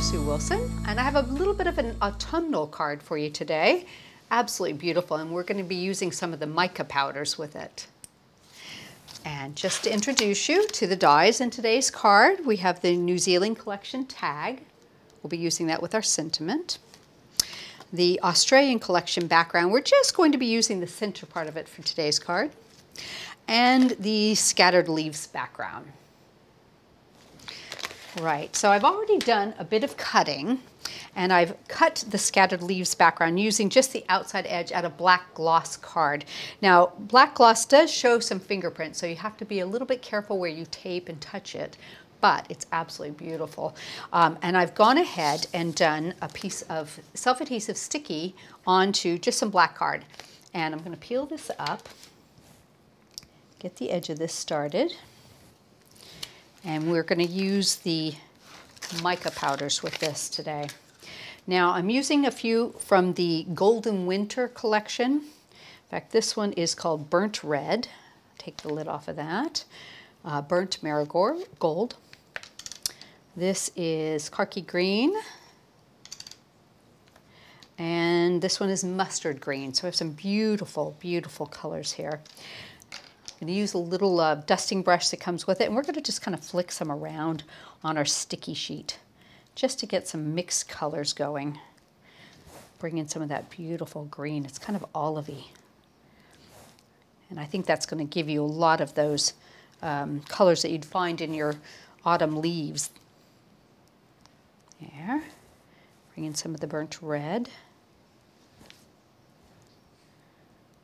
Sue Wilson, and I have a little bit of an autumnal card for you today. Absolutely beautiful, and we're going to be using some of the mica powders with it. And just to introduce you to the dies in today's card, we have the New Zealand collection tag. We'll be using that with our sentiment. The Australian collection background, we're just going to be using the center part of it for today's card. And the scattered leaves background. Right, so I've already done a bit of cutting, and I've cut the scattered leaves background using just the outside edge at a black gloss card. Now, black gloss does show some fingerprints, so you have to be a little bit careful where you tape and touch it, but it's absolutely beautiful. And I've gone ahead and done a piece of self-adhesive sticky onto just some black card. And I'm going to peel this up, get the edge of this started. And we're going to use the mica powders with this today. Now I'm using a few from the Golden Winter collection. In fact, this one is called Burnt Red. Take the lid off of that. Burnt Marigold. This is Khaki Green. And this one is Mustard Green. So we have some beautiful, beautiful colors here. I'm going to use a little dusting brush that comes with it, and we're going to just kind of flick some around on our sticky sheet just to get some mixed colors going. Bring in some of that beautiful green. It's kind of olivey. And I think that's going to give you a lot of those colors that you'd find in your autumn leaves. There. Bring in some of the burnt red.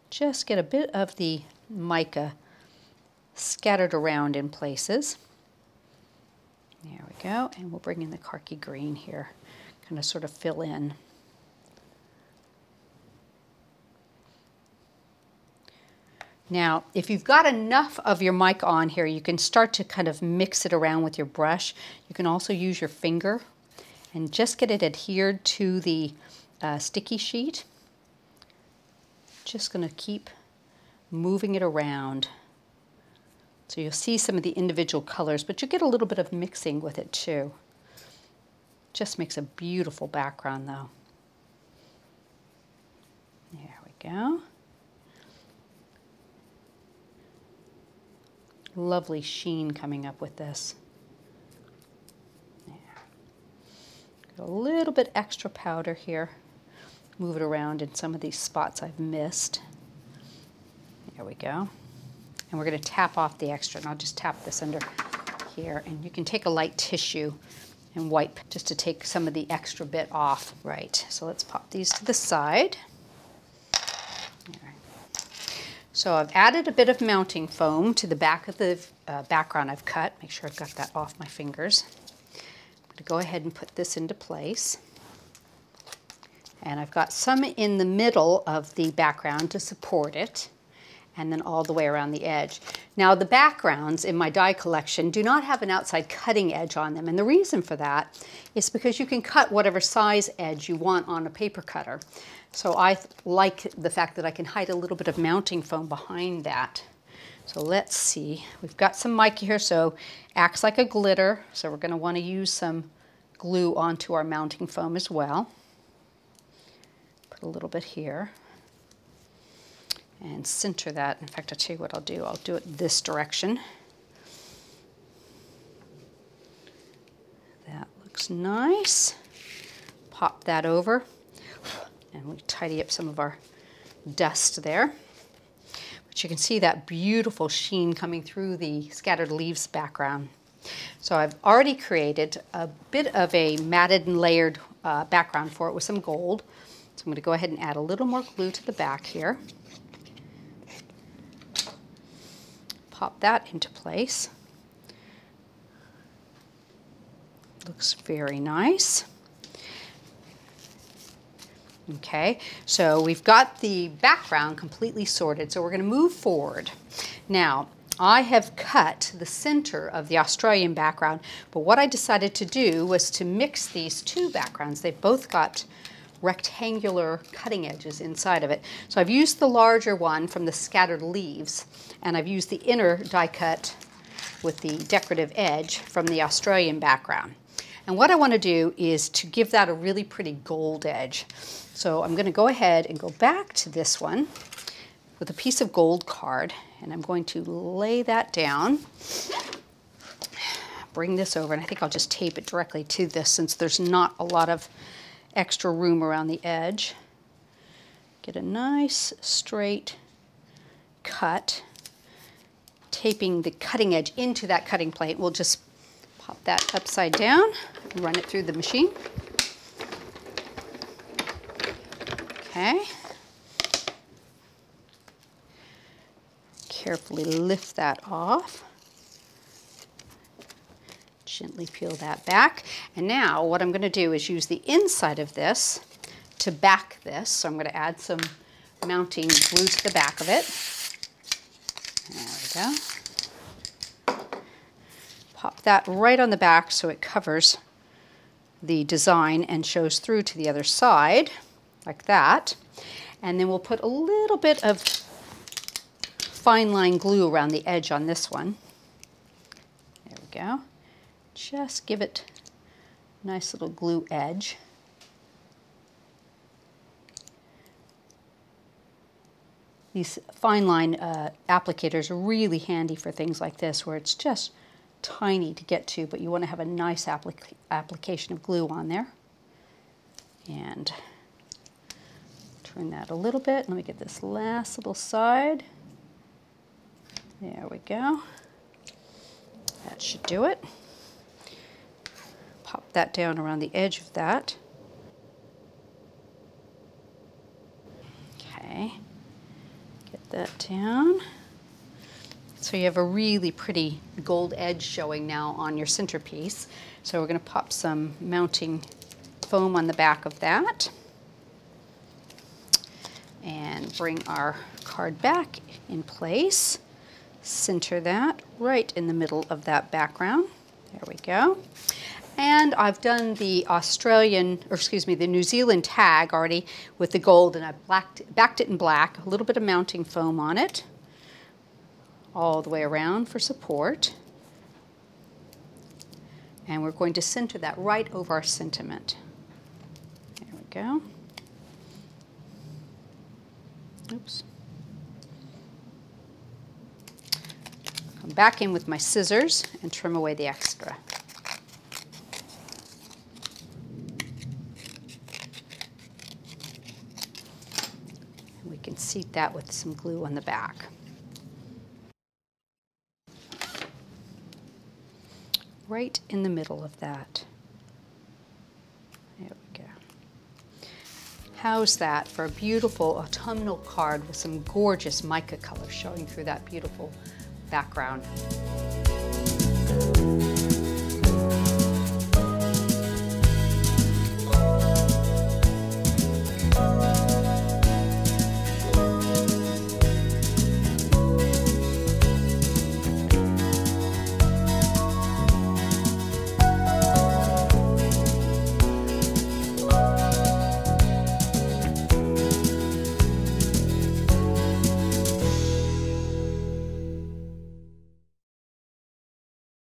Just get a bit of the mica scattered around in places. There we go, and we'll bring in the khaki green here, kind of sort of fill in. Now, if you've got enough of your mica on here, you can start to kind of mix it around with your brush. You can also use your finger and just get it adhered to the sticky sheet. Just going to keep moving it around. So you'll see some of the individual colors, but you get a little bit of mixing with it too. Just makes a beautiful background though. There we go. Lovely sheen coming up with this. There. Got a little bit extra powder here. Move it around in some of these spots I've missed. There we go. And we're going to tap off the extra, and I'll just tap this under here, and you can take a light tissue and wipe just to take some of the extra bit off. Right, so let's pop these to the side. All right. So I've added a bit of mounting foam to the back of the background I've cut. Make sure I've got that off my fingers. I'm going to go ahead and put this into place. And I've got some in the middle of the background to support it, and then all the way around the edge. Now the backgrounds in my die collection do not have an outside cutting edge on them, and the reason for that is because you can cut whatever size edge you want on a paper cutter. So I like the fact that I can hide a little bit of mounting foam behind that. So let's see, we've got some mica here, so acts like a glitter, so we're going to want to use some glue onto our mounting foam as well. Put a little bit here. And center that. In fact, I'll tell you what I'll do. I'll do it this direction. That looks nice. Pop that over. And we tidy up some of our dust there. But you can see that beautiful sheen coming through the scattered leaves background. So I've already created a bit of a matted and layered background for it with some gold. So I'm going to go ahead and add a little more glue to the back here. Pop that into place. Looks very nice. Okay, so we've got the background completely sorted, so we're going to move forward. Now, I have cut the center of the Australian background, but what I decided to do was to mix these two backgrounds. They've both got rectangular cutting edges inside of it. So I've used the larger one from the scattered leaves, and I've used the inner die cut with the decorative edge from the Australian background. And what I want to do is to give that a really pretty gold edge. So I'm going to go ahead and go back to this one with a piece of gold card, and I'm going to lay that down. Bring this over, and I think I'll just tape it directly to this since there's not a lot of extra room around the edge. Get a nice straight cut, taping the cutting edge into that cutting plate. We'll just pop that upside down and run it through the machine. Okay. Carefully lift that off. Gently peel that back. And now what I'm going to do is use the inside of this to back this. So I'm going to add some mounting glue to the back of it. There we go. Pop that right on the back so it covers the design and shows through to the other side, like that. And then we'll put a little bit of fine line glue around the edge on this one. There we go. Just give it a nice little glue edge. These fine line applicators are really handy for things like this where it's just tiny to get to, but you want to have a nice application of glue on there. And turn that a little bit. Let me get this last little side. There we go. That should do it. Pop that down around the edge of that. Okay. Get that down. So you have a really pretty gold edge showing now on your centerpiece. So we're going to pop some mounting foam on the back of that. And bring our card back in place. Center that right in the middle of that background. There we go. And I've done the the New Zealand tag already with the gold, and I've backed it in black, a little bit of mounting foam on it, all the way around for support. And we're going to center that right over our sentiment. There we go. Oops. Come back in with my scissors and trim away the extra. And we can seat that with some glue on the back. Right in the middle of that. There we go. How's that for a beautiful autumnal card with some gorgeous mica color showing through that beautiful background?